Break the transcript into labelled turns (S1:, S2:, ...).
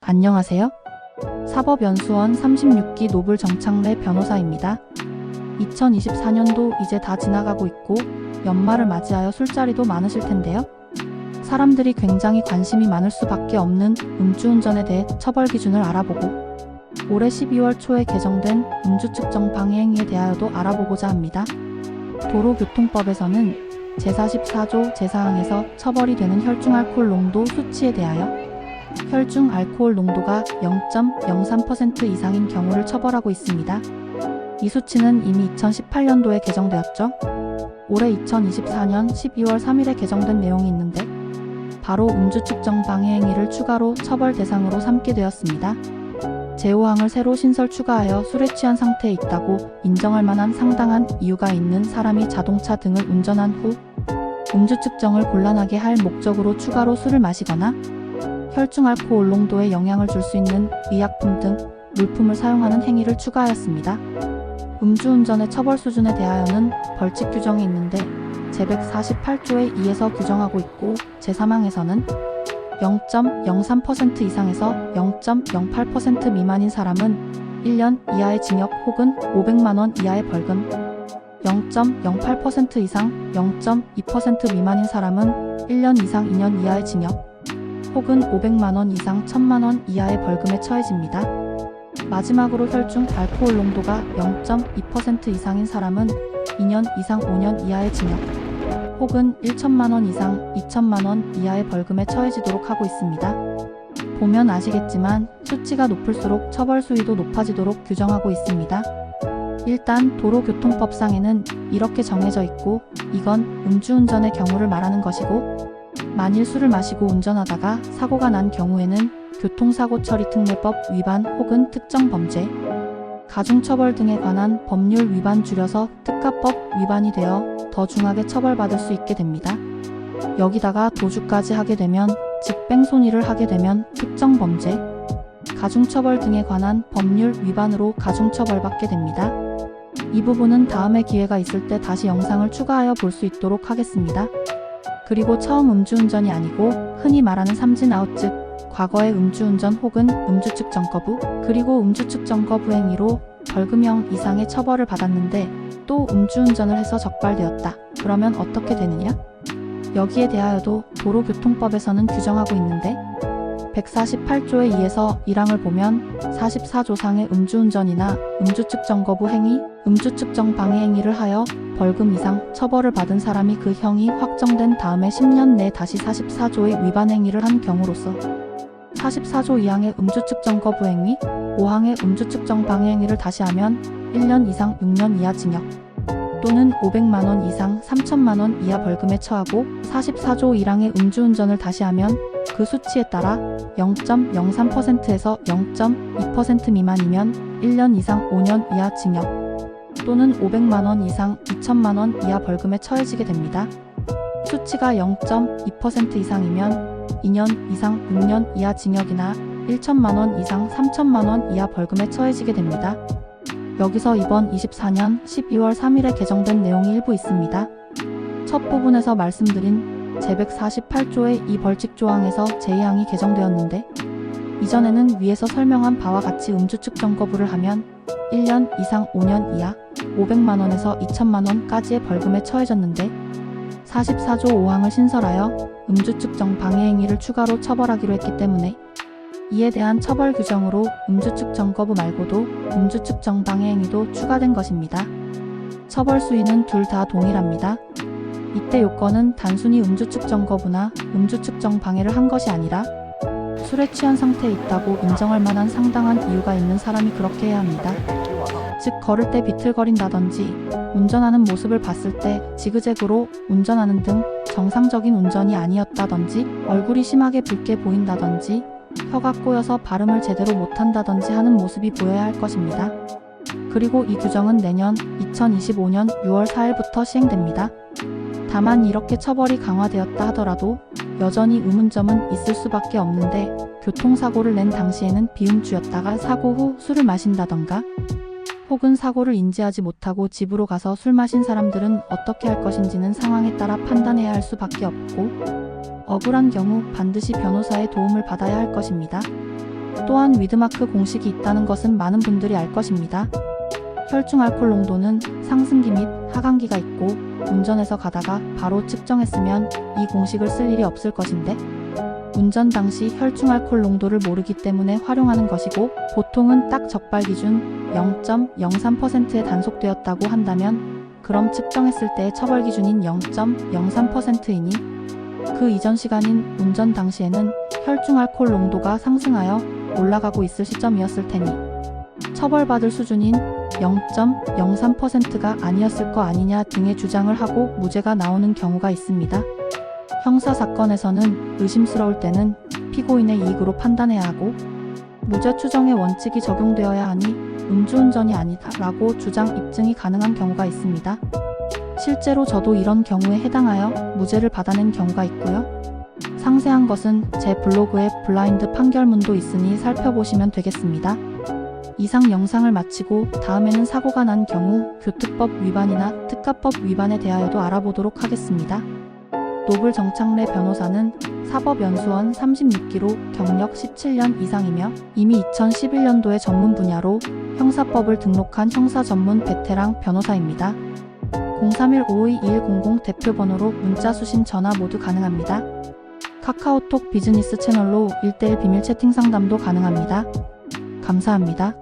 S1: 안녕하세요. 사법연수원 36기 노블 정창래 변호사입니다. 2024년도 이제 다 지나가고 있고 연말을 맞이하여 술자리도 많으실 텐데요. 사람들이 굉장히 관심이 많을 수밖에 없는 음주운전에 대해 처벌 기준을 알아보고 올해 12월 초에 개정된 음주측정 방해행위에 대하여도 알아보고자 합니다. 도로교통법에서는 제44조 제4항에서 처벌이 되는 혈중알코올 농도 수치에 대하여 혈중 알코올 농도가 0.03% 이상인 경우를 처벌하고 있습니다. 이 수치는 이미 2018년도에 개정되었죠. 올해 2024년 12월 3일에 개정된 내용이 있는데 바로 음주측정 방해행위를 추가로 처벌 대상으로 삼게 되었습니다. 제5항을 새로 신설 추가하여 술에 취한 상태에 있다고 인정할 만한 상당한 이유가 있는 사람이 자동차 등을 운전한 후 음주 측정을 곤란하게 할 목적으로 추가로 술을 마시거나 혈중 알코올 농도에 영향을 줄 수 있는 의약품 등 물품을 사용하는 행위를 추가하였습니다. 음주운전의 처벌 수준에 대하여는 벌칙 규정이 있는데 제148조의 2에서 규정하고 있고 제3항에서는 0.03% 이상에서 0.08% 미만인 사람은 1년 이하의 징역 혹은 500만원 이하의 벌금, 0.08% 이상 0.2% 미만인 사람은 1년 이상 2년 이하의 징역 혹은 500만원 이상 1000만원 이하의 벌금에 처해집니다. 마지막으로 혈중 알코올 농도가 0.2% 이상인 사람은 2년 이상 5년 이하의 징역 혹은 1천만원 이상 2천만원 이하의 벌금에 처해지도록 하고 있습니다. 보면 아시겠지만 수치가 높을수록 처벌 수위도 높아지도록 규정하고 있습니다. 일단 도로교통법상에는 이렇게 정해져 있고 이건 음주운전의 경우를 말하는 것이고 만일 술을 마시고 운전하다가 사고가 난 경우에는 교통사고처리특례법 위반 혹은 특정범죄, 가중처벌 등에 관한 법률 위반 줄여서 특가법 위반이 되어 더 중하게 처벌받을 수 있게 됩니다. 여기다가 도주까지 하게 되면 즉 뺑소니를 하게 되면 특정범죄, 가중처벌 등에 관한 법률 위반으로 가중처벌받게 됩니다. 이 부분은 다음에 기회가 있을 때 다시 영상을 추가하여 볼 수 있도록 하겠습니다. 그리고 처음 음주운전이 아니고 흔히 말하는 삼진아웃 즉 과거의 음주운전 혹은 음주측정 거부 그리고 음주측정 거부 행위로 벌금형 이상의 처벌을 받았는데 또 음주운전을 해서 적발되었다. 그러면 어떻게 되느냐? 여기에 대하여도 도로교통법에서는 규정하고 있는데 148조의 2에서 1항을 보면 44조상의 음주운전이나 음주측정 거부 행위, 음주측정 방해 행위를 하여 벌금 이상 처벌을 받은 사람이 그 형이 확정된 다음에 10년 내에 다시 44조의 위반 행위를 한 경우로서 44조 2항의 음주측정 거부 행위, 5항의 음주측정 방해 행위를 다시 하면 1년 이상 6년 이하 징역 또는 500만원 이상 3천만원 이하 벌금에 처하고 44조 1항의 음주운전을 다시 하면 그 수치에 따라 0.03%에서 0.2% 미만이면 1년 이상 5년 이하 징역 또는 500만원 이상 2천만원 이하 벌금에 처해지게 됩니다. 수치가 0.2% 이상이면 2년 이상 6년 이하 징역이나 1천만원 이상 3천만원 이하 벌금에 처해지게 됩니다. 여기서 이번 24년 12월 3일에 개정된 내용이 일부 있습니다. 첫 부분에서 말씀드린 제148조의 이 벌칙조항에서 제2항이 개정되었는데 이전에는 위에서 설명한 바와 같이 음주측정 거부를 하면 1년 이상 5년 이하 500만원에서 2천만원까지의 벌금에 처해졌는데 44조 5항을 신설하여 음주측정 방해행위를 추가로 처벌하기로 했기 때문에 이에 대한 처벌 규정으로 음주측정 거부 말고도 음주측정 방해행위도 추가된 것입니다. 처벌 수위는 둘 다 동일합니다. 이때 요건은 단순히 음주측정 거부나 음주측정 방해를 한 것이 아니라 술에 취한 상태에 있다고 인정할 만한 상당한 이유가 있는 사람이 그렇게 해야 합니다. 즉 걸을 때 비틀거린다든지 운전하는 모습을 봤을 때 지그재그로 운전하는 등 정상적인 운전이 아니었다든지 얼굴이 심하게 붉게 보인다든지 혀가 꼬여서 발음을 제대로 못한다든지 하는 모습이 보여야 할 것입니다. 그리고 이 규정은 내년 2025년 6월 4일부터 시행됩니다. 다만 이렇게 처벌이 강화되었다 하더라도 여전히 의문점은 있을 수밖에 없는데 교통사고를 낸 당시에는 비음주였다가 사고 후 술을 마신다던가 혹은 사고를 인지하지 못하고 집으로 가서 술 마신 사람들은 어떻게 할 것인지는 상황에 따라 판단해야 할 수밖에 없고 억울한 경우 반드시 변호사의 도움을 받아야 할 것입니다. 또한 위드마크 공식이 있다는 것은 많은 분들이 알 것입니다. 혈중 알코올 농도는 상승기 및 하강기가 있고 운전해서 가다가 바로 측정했으면 이 공식을 쓸 일이 없을 것인데 운전 당시 혈중 알코올 농도를 모르기 때문에 활용하는 것이고 보통은 딱 적발 기준 0.03%에 단속되었다고 한다면 그럼 측정했을 때의 처벌 기준인 0.03%이니 그 이전 시간인 운전 당시에는 혈중 알코올 농도가 상승하여 올라가고 있을 시점이었을 테니 처벌받을 수준인 0.03%가 아니었을 거 아니냐 등의 주장을 하고 무죄가 나오는 경우가 있습니다. 형사사건에서는 의심스러울 때는 피고인의 이익으로 판단해야 하고 무죄 추정의 원칙이 적용되어야 하니 음주운전이 아니다 라고 주장 입증이 가능한 경우가 있습니다. 실제로 저도 이런 경우에 해당하여 무죄를 받아낸 경우가 있고요. 상세한 것은 제 블로그에 블라인드 판결문도 있으니 살펴보시면 되겠습니다. 이상 영상을 마치고 다음에는 사고가 난 경우 교특법 위반이나 특가법 위반에 대하여도 알아보도록 하겠습니다. 노블 정창래 변호사는 사법연수원 36기로 경력 17년 이상이며 이미 2011년도에 전문 분야로 형사법을 등록한 형사 전문 베테랑 변호사입니다. 031-552-2100 대표번호로 문자 수신 전화 모두 가능합니다. 카카오톡 비즈니스 채널로 1:1 비밀 채팅 상담도 가능합니다. 감사합니다.